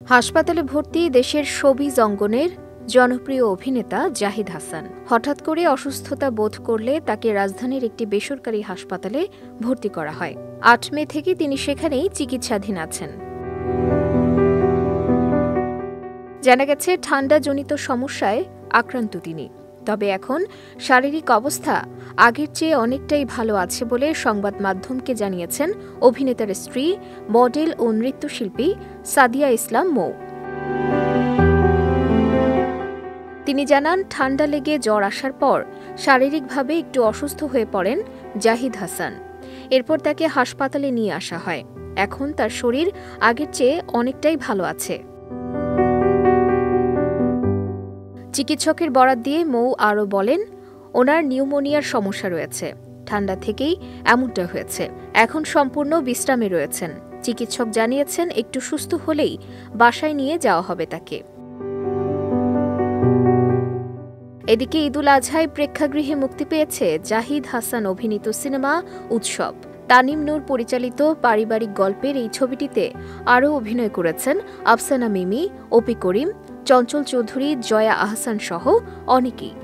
হাসপাতালে ভর্তি দেশের শোবিজ অঙ্গনের জনপ্রিয় অভিনেতা জাহিদ হাসান। হঠাৎ করে অসুস্থতা বোধ করলে তাকে রাজধানীর একটি বেসরকারি হাসপাতালে ভর্তি করা হয়। ৮ মে থেকে তিনি সেখানেই চিকিৎসাধীন আছেন। জানা গেছে ঠান্ডাজনিত সমস্যায় আক্রান্ত তিনি। তবে এখন শারীরিক অবস্থা আগের চেয়ে অনেকটাই ভালো আছে বলে সংবাদ মাধ্যমকে জানিয়েছেন অভিনেতার স্ত্রী, মডেল ও নৃত্যশিল্পী সাদিয়া ইসলাম মৌ। তিনি জানান, ঠান্ডা লেগে জ্বর আসার পর শারীরিকভাবে একটু অসুস্থ হয়ে পড়েন জাহিদ হাসান। এরপর তাকে হাসপাতালে নিয়ে আসা হয়। এখন তার শরীর আগের চেয়ে অনেকটাই ভালো আছে। চিকিৎসকের বরাত দিয়ে মৌ আরও বলেন, ওনার নিউমোনিয়ার সমস্যা রয়েছে, ঠান্ডা থেকেই এমনটা হয়েছে। এখন সম্পূর্ণ বিশ্রামে রয়েছেন। চিকিৎসক জানিয়েছেন একটু সুস্থ হলেই বাসায় নিয়ে যাওয়া হবে তাকে। এদিকে ঈদুল আজহায় প্রেক্ষাগৃহে মুক্তি পেয়েছে জাহিদ হাসান অভিনীত সিনেমা উৎসব। তানিম নূর পরিচালিত পারিবারিক গল্পের এই ছবিটিতে আরও অভিনয় করেছেন আফসানা মিমি, অপি করিম, চঞ্চল চৌধুরী, জয়া আহসান সহ অনেকেই।